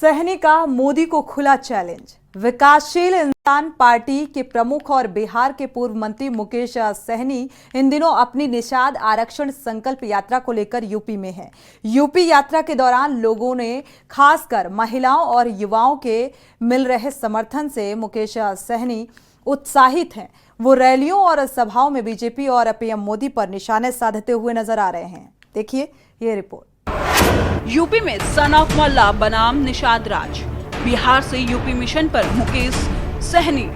सहनी का मोदी को खुला चैलेंज। विकासशील इंसान पार्टी के प्रमुख और बिहार के पूर्व मंत्री मुकेश सहनी इन दिनों अपनी निषाद आरक्षण संकल्प यात्रा को लेकर यूपी में हैं। यूपी यात्रा के दौरान लोगों ने खासकर महिलाओं और युवाओं के मिल रहे समर्थन से मुकेश सहनी उत्साहित हैं। वो रैलियों और सभाओं में बीजेपी और पीएम मोदी पर निशाने साधते हुए नजर आ रहे हैं। देखिए ये रिपोर्ट। यूपी में सन ऑफ मल्ला बनाम निषाद राज। बिहार से यूपी मिशन पर मुकेश सहनी।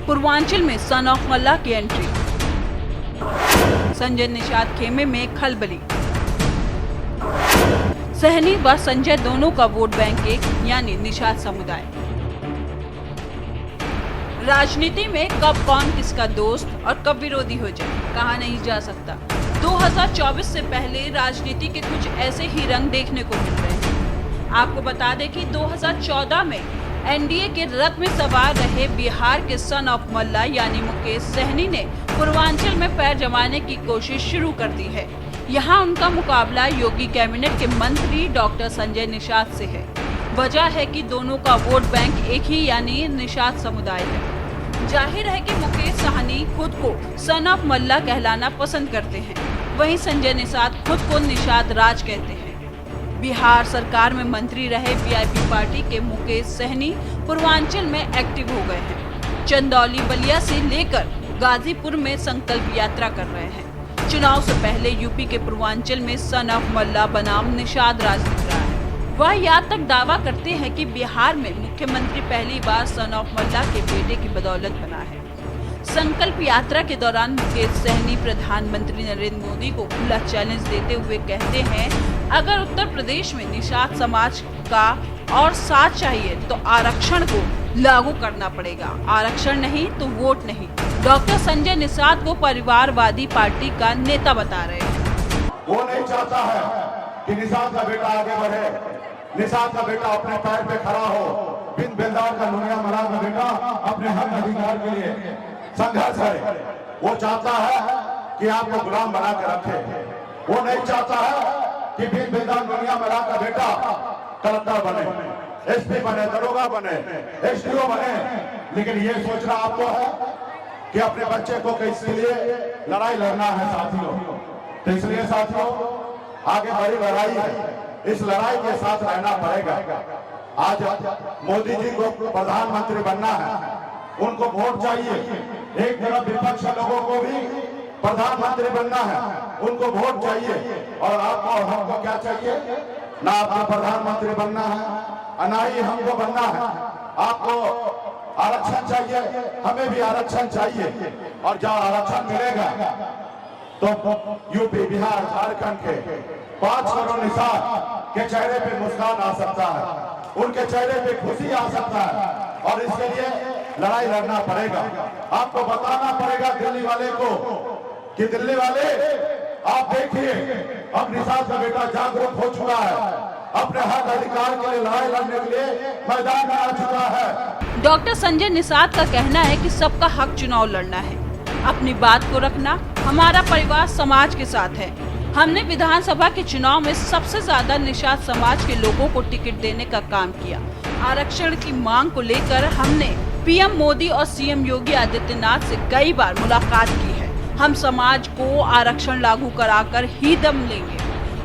पूर्वांचल में सन ऑफ मल्ला की एंट्री। संजय निषाद खेमे में खलबली। सहनी व संजय दोनों का वोट बैंक एक यानी निषाद समुदाय। राजनीति में कब कौन किसका दोस्त और कब विरोधी हो जाए कहा नहीं जा सकता। 2024 से पहले राजनीति के कुछ ऐसे ही रंग देखने को मिल रहे हैं। आपको बता दें कि 2014 में एनडीए के रथ में सवार रहे बिहार के सन ऑफ मल्ला यानी मुकेश सहनी ने पूर्वांचल में पैर जमाने की कोशिश शुरू कर दी है। यहाँ उनका मुकाबला योगी कैबिनेट के मंत्री डॉक्टर संजय निषाद से है। वजह है कि दोनों का वोट बैंक एक ही यानी निषाद समुदाय है। जाहिर है कि मुकेश सहनी खुद को सन ऑफ मल्ला कहलाना पसंद करते हैं, वहीं संजय निषाद खुद को निषाद राज कहते हैं। बिहार सरकार में मंत्री रहे वीआईपी पार्टी के मुकेश सहनी पूर्वांचल में एक्टिव हो गए हैं। चंदौली बलिया से लेकर गाजीपुर में संकल्प यात्रा कर रहे हैं। चुनाव से पहले यूपी के पूर्वांचल में सन ऑफ मल्ला बनाम निषाद राज दिख रहा है। वह यहाँ तक दावा करते हैं कि बिहार में मुख्यमंत्री पहली बार सन ऑफ मल्ला के बेटे की बदौलत बना है। संकल्प यात्रा के दौरान मुकेश सहनी प्रधानमंत्री नरेंद्र मोदी को खुला चैलेंज देते हुए कहते हैं, अगर उत्तर प्रदेश में निषाद समाज का और साथ चाहिए तो आरक्षण को लागू करना पड़ेगा, आरक्षण नहीं तो वोट नहीं। डॉक्टर संजय निषाद को परिवारवादी पार्टी का नेता बता रहे हैं। वो नहीं चाहता है कि निषाद का बेटा आगे बढ़े, निषाद का बेटा अपने पैर पे खड़ा हो, बिन बेलदार का लुनिया मरा का बेटा अपने हक अधिकार के लिए संघर्ष है। वो चाहता है कि आपको गुलाम बना के रखे। वो नहीं चाहता है कि बिन बेलदार लुनिया मरा का बेटा कलेक्टर बने, एसपी बने, दरोगा बने, एसडीओ बने। लेकिन ये सोचना आपको है कि अपने बच्चे को किसके लिए लड़ाई लड़ना है साथियों। तो इसलिए साथियों आगे बड़ी लड़ाई है, इस लड़ाई के साथ रहना पड़ेगा। आज मोदी जी को प्रधानमंत्री बनना है, उनको वोट चाहिए। एक तरफ विपक्ष लोगों को भी प्रधानमंत्री बनना है, उनको वोट चाहिए। और आपको और हमको क्या चाहिए? ना आपको प्रधानमंत्री बनना है, ना ही हमको बनना है। आपको आरक्षण चाहिए, हमें भी आरक्षण चाहिए। और जब आरक्षण मिलेगा तो यूपी, बिहार, झारखंड के 5 करोड़ निषाद के चेहरे पे मुस्कान आ सकता है, उनके चेहरे पे खुशी आ सकता है। और इसके लिए लड़ाई लड़ना पड़ेगा। आपको बताना पड़ेगा दिल्ली वाले को कि दिल्ली वाले आप देखिए अब निषाद का बेटा जागरूक हो चुका है, अपने हक अधिकार के लिए लड़ाई लड़ने के लिए मैदान में आ चुका है। डॉक्टर संजय निषाद का कहना है कि सबका हक चुनाव लड़ना है, अपनी बात को रखना। हमारा परिवार समाज के साथ है। हमने विधानसभा के चुनाव में सबसे ज्यादा निषाद समाज के लोगों को टिकट देने का काम किया। आरक्षण की मांग को लेकर हमने पीएम मोदी और सीएम योगी आदित्यनाथ से कई बार मुलाकात की है। हम समाज को आरक्षण लागू कराकर ही दम लेंगे।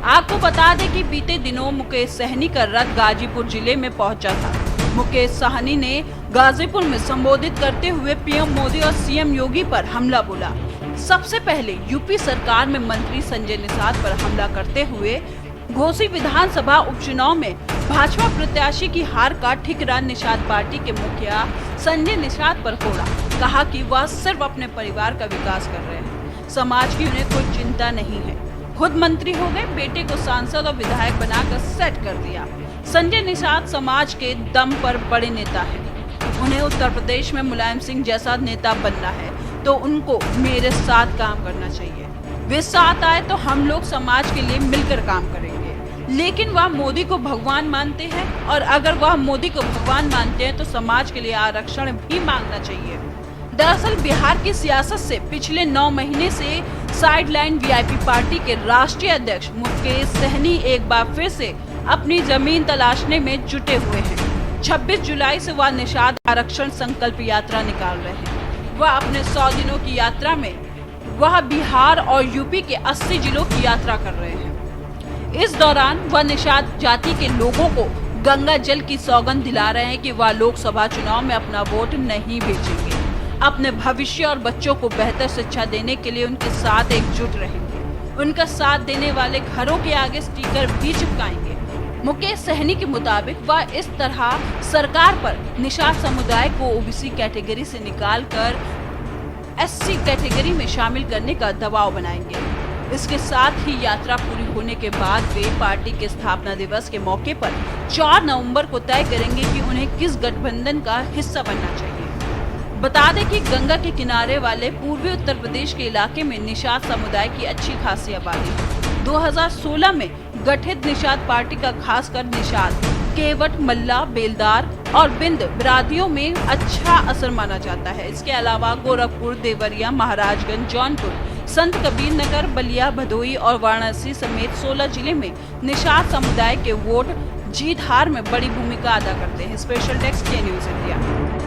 आपको बता दें कि बीते दिनों मुकेश सहनी का रथ गाजीपुर जिले में पहुंचा था। मुकेश सहनी ने गाजीपुर में संबोधित करते हुए पीएम मोदी और सीएम योगी पर हमला बोला। सबसे पहले यूपी सरकार में मंत्री संजय निषाद पर हमला करते हुए घोसी विधानसभा उपचुनाव में भाजपा प्रत्याशी की हार का ठिकरा निषाद पार्टी के मुखिया संजय निषाद पर फोड़ा। कहा कि वह सिर्फ अपने परिवार का विकास कर रहे हैं, समाज की उन्हें कोई चिंता नहीं है। खुद मंत्री हो गए, बेटे को सांसद और विधायक बनाकर सेट कर दिया। संजय निषाद समाज के दम पर बड़े नेता हैं। उन्हें उत्तर प्रदेश में मुलायम सिंह जैसा नेता बनना है तो उनको मेरे साथ काम करना चाहिए। वे साथ आए तो हम लोग समाज के लिए मिलकर काम करेंगे। लेकिन वह मोदी को भगवान मानते हैं और अगर वह मोदी को भगवान मानते हैं तो समाज के लिए आरक्षण भी मांगना चाहिए। दरअसल बिहार की सियासत से पिछले 9 महीने से साइडलाइन वीआईपी पार्टी के राष्ट्रीय अध्यक्ष मुकेश सहनी एक बार फिर से अपनी जमीन तलाशने में जुटे हुए हैं। 26 जुलाई से वह निषाद आरक्षण संकल्प यात्रा निकाल रहे हैं। वह अपने 100 दिनों की यात्रा में वह बिहार और यूपी के 80 जिलों की यात्रा कर रहे हैं। इस दौरान वह निषाद जाति के लोगों को गंगा जल की सौगंध दिला रहे हैं कि वह लोकसभा चुनाव में अपना वोट नहीं बेचेंगे। अपने भविष्य और बच्चों को बेहतर शिक्षा देने के लिए उनके साथ एकजुट रहेंगे। उनका साथ देने वाले घरों के आगे स्टिकर भी चिपकाएंगे। मुकेश सहनी के मुताबिक वह इस तरह सरकार पर निषाद समुदाय को ओबीसी कैटेगरी से निकालकर एससी कैटेगरी में शामिल करने का दबाव बनाएंगे। इसके साथ ही यात्रा पूरी होने के बाद वे पार्टी के स्थापना दिवस के मौके पर 4 नवंबर को तय करेंगे कि उन्हें किस गठबंधन का हिस्सा बनना चाहिए। बता दें कि गंगा के किनारे वाले पूर्वी उत्तर प्रदेश के इलाके में निषाद समुदाय की अच्छी खासी आबादी है। 2016 में गठित निषाद पार्टी का खासकर निषाद, केवट, मल्ला, बेलदार और बिंद बिरादरियों में अच्छा असर माना जाता है। इसके अलावा गोरखपुर, देवरिया, महाराजगंज, जौनपुर, संत कबीर नगर, बलिया, भदोही और वाराणसी समेत 16 जिले में निषाद समुदाय के वोट जीत हार में बड़ी भूमिका अदा करते हैं। स्पेशल डेस्क के न्यूज़ इंडिया।